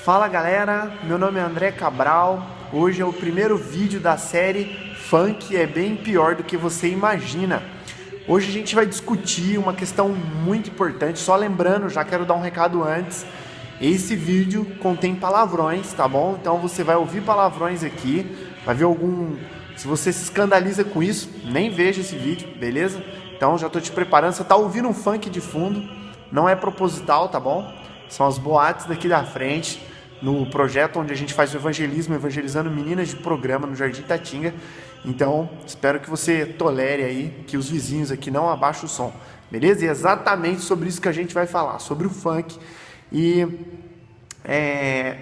Fala galera, meu nome é André Cabral. Hoje é o primeiro vídeo da série Funk é bem pior do que você imagina. Hoje a gente vai discutir uma questão muito importante. Só lembrando, já quero dar um recado antes. Esse vídeo contém palavrões, tá bom? Então você vai ouvir palavrões aqui, vai ver algum... Se você se escandaliza com isso, nem veja esse vídeo, beleza? Então já tô te preparando. Você tá ouvindo um funk de fundo, não é proposital, tá bom? São as boates daqui da frente, no projeto onde a gente faz o evangelismo, evangelizando meninas de programa no Jardim Tatinga. Então, espero que você tolere aí, que os vizinhos aqui não abaixem o som, beleza? E é exatamente sobre isso que a gente vai falar, sobre o funk. E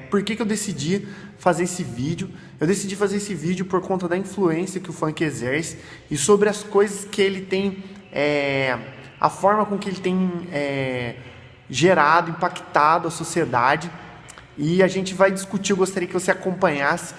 por que eu decidi fazer esse vídeo? Eu decidi fazer esse vídeo por conta da influência que o funk exerce e sobre as coisas que ele tem, a forma com que ele tem gerado, impactado a sociedade. E a gente vai discutir, eu gostaria que você acompanhasse,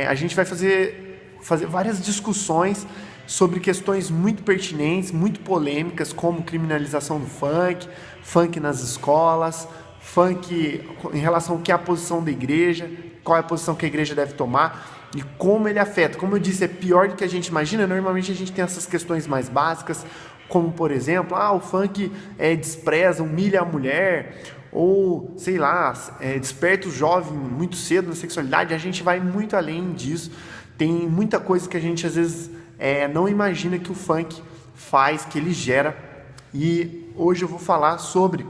a gente vai fazer várias discussões sobre questões muito pertinentes, muito polêmicas, como criminalização do funk nas escolas, funk em relação ao que é a posição da igreja, qual é a posição que a igreja deve tomar e como ele afeta. Como eu disse, é pior do que a gente imagina. Normalmente a gente tem essas questões mais básicas, como por exemplo, o funk despreza, humilha a mulher, ou sei lá, desperta o jovem muito cedo na sexualidade. A gente vai muito além disso. Tem muita coisa que a gente às vezes não imagina que o funk faz, que ele gera. E hoje eu vou falar sobre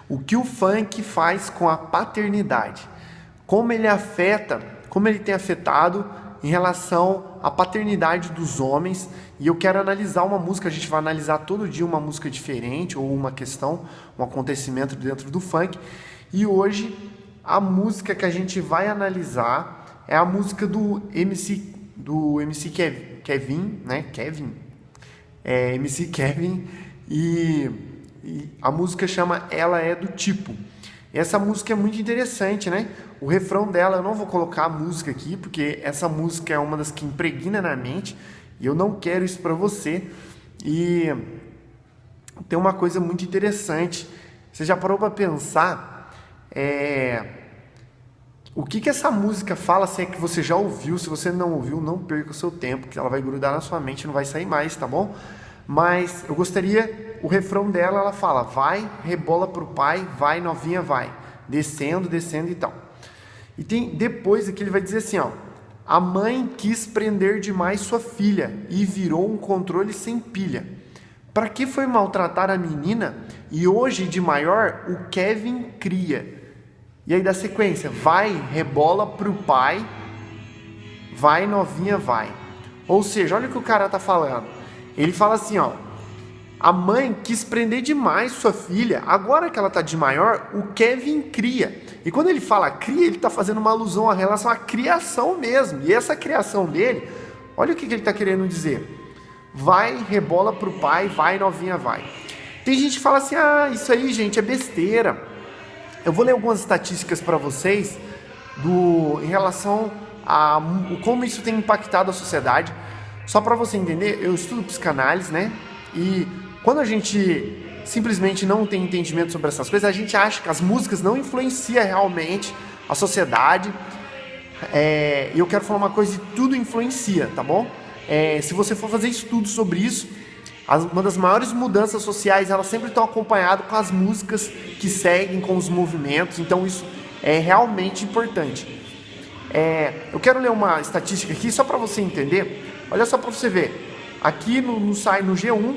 o que o funk faz com a paternidade, como ele afeta, como ele tem afetado em relação à paternidade dos homens. E eu quero analisar uma música, a gente vai analisar todo dia uma música diferente, ou uma questão, um acontecimento dentro do funk. E hoje a música que a gente vai analisar é a música do MC Kevin, né? MC Kevin, e a música chama Ela É Do Tipo. Essa música é muito interessante, né? O refrão dela, eu não vou colocar a música aqui, porque essa música é uma das que impregna na mente, e eu não quero isso para você. E tem uma coisa muito interessante. Você já parou para pensar o que essa música fala? Se é que você já ouviu. Se você não ouviu, não perca o seu tempo, que ela vai grudar na sua mente e não vai sair mais, tá bom? Mas eu gostaria, o refrão dela, ela fala: vai, rebola pro pai, vai novinha, vai, descendo, descendo e tal. E tem depois aqui ele vai dizer assim, a mãe quis prender demais sua filha e virou um controle sem pilha. Para que foi maltratar a menina e hoje de maior o Kevin cria? E aí da sequência, vai, rebola pro pai, vai novinha, vai. Ou seja, olha o que o cara tá falando. Ele fala assim, a mãe quis prender demais sua filha, agora que ela tá de maior, o Kevin cria. E quando ele fala cria, ele tá fazendo uma alusão à relação à criação mesmo. E essa criação dele, olha o que ele tá querendo dizer. Vai, rebola pro pai, vai novinha, vai. Tem gente que fala assim, isso aí, gente, é besteira. Eu vou ler algumas estatísticas para vocês em relação a como isso tem impactado a sociedade. Só para você entender, eu estudo psicanálise, né? E quando a gente simplesmente não tem entendimento sobre essas coisas, a gente acha que as músicas não influenciam realmente a sociedade. E eu quero falar uma coisa, tudo influencia, tá bom? Se você for fazer estudos sobre isso, uma das maiores mudanças sociais, elas sempre estão acompanhadas com as músicas que seguem, com os movimentos. Então isso é realmente importante. Eu quero ler uma estatística aqui, só para você entender. Olha só para você ver. Aqui no G1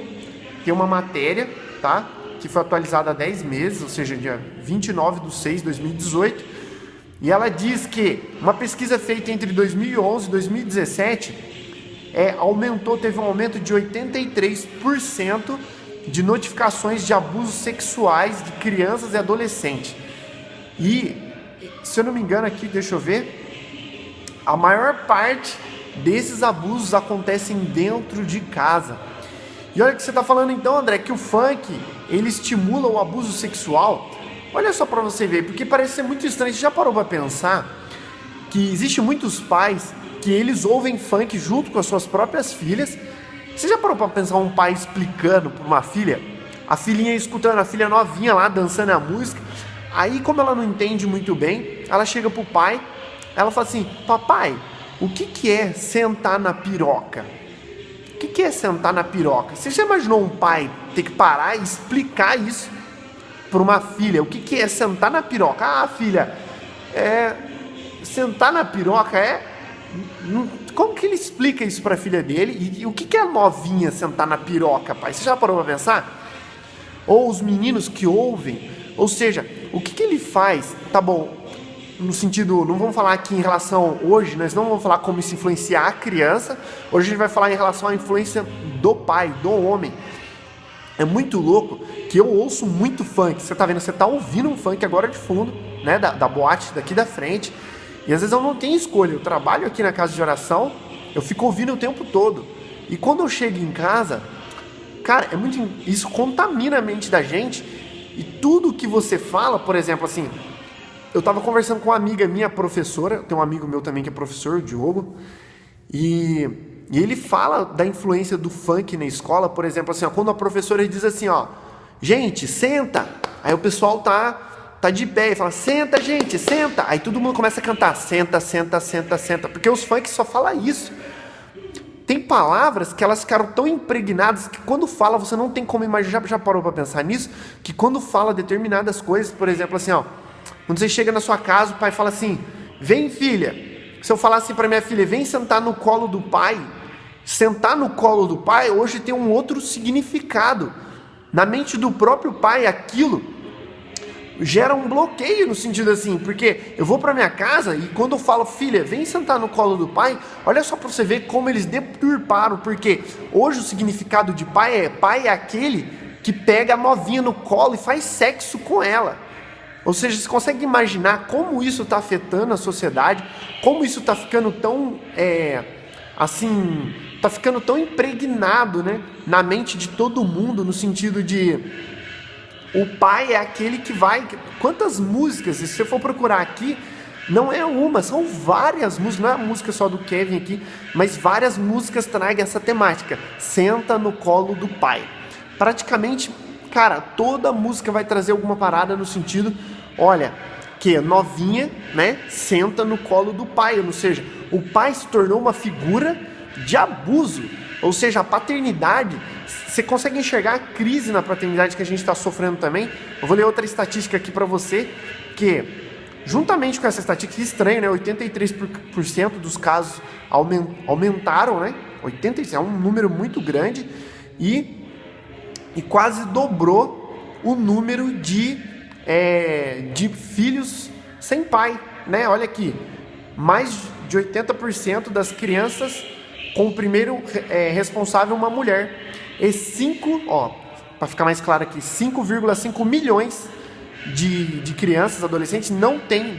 tem uma matéria, tá? Que foi atualizada há 10 meses, ou seja, dia 29/6/2018. E ela diz que uma pesquisa feita entre 2011 e 2017 teve um aumento de 83% de notificações de abusos sexuais de crianças e adolescentes. E, se eu não me engano aqui, deixa eu ver, a maior parte desses abusos acontecem dentro de casa. E olha o que você está falando então, André, que o funk, ele estimula o abuso sexual. Olha só para você ver, porque parece ser muito estranho. Você já parou para pensar que existem muitos pais que eles ouvem funk junto com as suas próprias filhas? Você já parou para pensar um pai explicando para uma filha, a filhinha escutando, a filha novinha lá dançando a música, Aí, como ela não entende muito bem, ela chega pro pai, ela fala assim: papai, o que é sentar na piroca? O que é sentar na piroca? Você já imaginou um pai ter que parar e explicar isso para uma filha? O que é sentar na piroca? Ah, filha, sentar na piroca Como que ele explica isso para a filha dele? E o que é a novinha sentar na piroca, pai? Você já parou para pensar? Ou os meninos que ouvem, ou seja, o que ele faz? Tá bom, no sentido, não vamos falar aqui em relação, hoje, nós não vamos falar como isso influenciar a criança, hoje a gente vai falar em relação à influência do pai, do homem. É muito louco que eu ouço muito funk. Você tá vendo, você tá ouvindo um funk agora de fundo, né, da boate daqui da frente, e às vezes eu não tenho escolha, eu trabalho aqui na casa de oração, eu fico ouvindo o tempo todo, e quando eu chego em casa, cara, isso contamina a mente da gente, e tudo que você fala, por exemplo, assim, eu tava conversando com uma amiga minha, professora, tem um amigo meu também que é professor, o Diogo, e ele fala da influência do funk na escola, por exemplo, assim, ó, quando a professora diz assim, ó, gente, senta, aí o pessoal tá de pé e fala, senta, gente, senta, aí todo mundo começa a cantar, senta, senta, senta, senta, porque os funk só falam isso. Tem palavras que elas ficaram tão impregnadas que quando fala, você não tem como imaginar, já parou pra pensar nisso? Que quando fala determinadas coisas, por exemplo, assim, ó, quando você chega na sua casa, o pai fala assim, vem filha, se eu falar assim pra minha filha, vem sentar no colo do pai, sentar no colo do pai, hoje tem um outro significado. Na mente do próprio pai, aquilo gera um bloqueio no sentido assim, porque eu vou pra minha casa e quando eu falo, filha, vem sentar no colo do pai, olha só pra você ver como eles deturparam, porque hoje o significado de pai é aquele que pega a novinha no colo e faz sexo com ela. Ou seja, você consegue imaginar como isso está afetando a sociedade, como isso está ficando tão, está ficando tão impregnado, né, na mente de todo mundo, no sentido de o pai é aquele que vai... Quantas músicas, se você for procurar aqui, não é uma, são várias músicas, não é a música só do Kevin aqui, mas várias músicas trazem essa temática, senta no colo do pai. Praticamente, cara, toda música vai trazer alguma parada no sentido, olha, que novinha, né, senta no colo do pai, ou seja, o pai se tornou uma figura de abuso, ou seja, a paternidade, você consegue enxergar a crise na paternidade que a gente está sofrendo também. Eu vou ler outra estatística aqui para você, que juntamente com essa estatística, estranha, né, 83% dos casos aumentaram, né, 83%, é um número muito grande, e quase dobrou o número de filhos sem pai, né? Olha aqui, mais de 80% das crianças com o primeiro responsável uma mulher. E para ficar mais claro aqui, 5,5 milhões de crianças, adolescentes,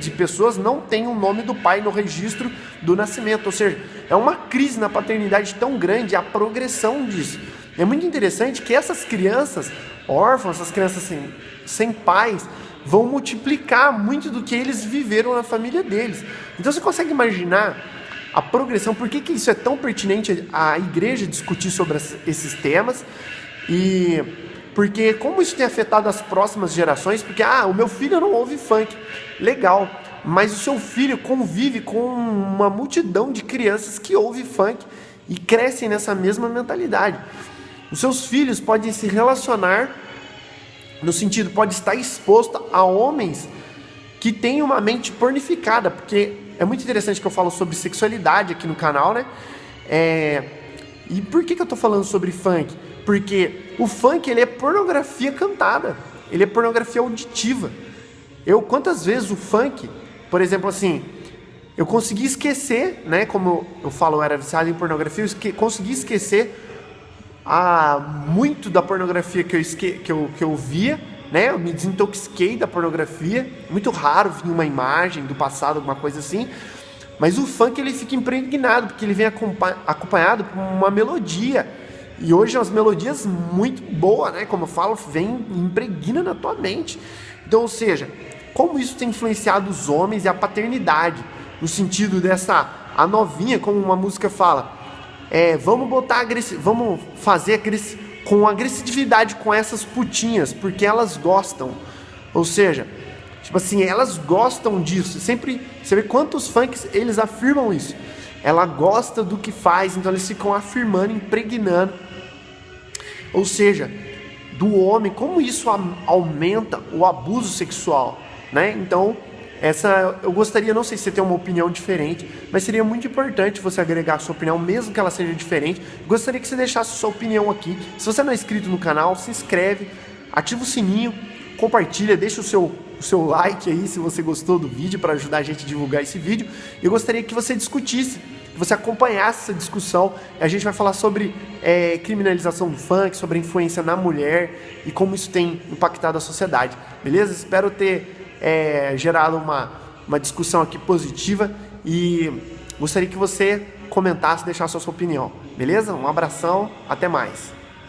de pessoas não têm o nome do pai no registro do nascimento. Ou seja, é uma crise na paternidade tão grande, a progressão disso. É muito interessante que essas crianças órfãos, essas crianças sem pais, vão multiplicar muito do que eles viveram na família deles. Então você consegue imaginar a progressão, por que isso é tão pertinente à igreja discutir sobre esses temas, e porque como isso tem afetado as próximas gerações, porque o meu filho não ouve funk, legal, mas o seu filho convive com uma multidão de crianças que ouvem funk e crescem nessa mesma mentalidade. Os seus filhos podem se relacionar, no sentido, pode estar exposto a homens que têm uma mente pornificada, porque é muito interessante que eu falo sobre sexualidade aqui no canal, né? E por que eu tô falando sobre funk? Porque o funk, ele é pornografia cantada, ele é pornografia auditiva. Quantas vezes o funk, por exemplo, assim, eu consegui esquecer, né? Como eu falo, eu era viciado em pornografia, eu consegui esquecer muito da pornografia que eu via, né? Eu me desintoxiquei da pornografia. Muito raro vir uma imagem do passado, alguma coisa assim. Mas o funk, ele fica impregnado, porque ele vem acompanhado por uma melodia. E hoje as melodias muito boas, né? Como eu falo, vem e impregna na tua mente. Então, ou seja, como isso tem influenciado os homens e a paternidade, no sentido a novinha, como uma música fala, vamos fazer com agressividade com essas putinhas, porque elas gostam. Ou seja, Tipo assim, elas gostam disso. Sempre, você vê quantos funks eles afirmam isso. Ela gosta do que faz, então eles ficam afirmando, impregnando. Ou seja, do homem, como isso aumenta o abuso sexual, né? Então, eu gostaria, não sei se você tem uma opinião diferente, mas seria muito importante você agregar a sua opinião, mesmo que ela seja diferente. Gostaria que você deixasse a sua opinião aqui. Se você não é inscrito no canal, se inscreve, ativa o sininho, compartilha, deixa o seu like aí se você gostou do vídeo, para ajudar a gente a divulgar esse vídeo. Eu gostaria que você discutisse, que você acompanhasse essa discussão. A gente vai falar sobre criminalização do funk, sobre a influência na mulher e como isso tem impactado a sociedade, beleza? Espero ter gerado uma discussão aqui positiva e gostaria que você comentasse, deixasse a sua opinião, beleza? Um abração, até mais.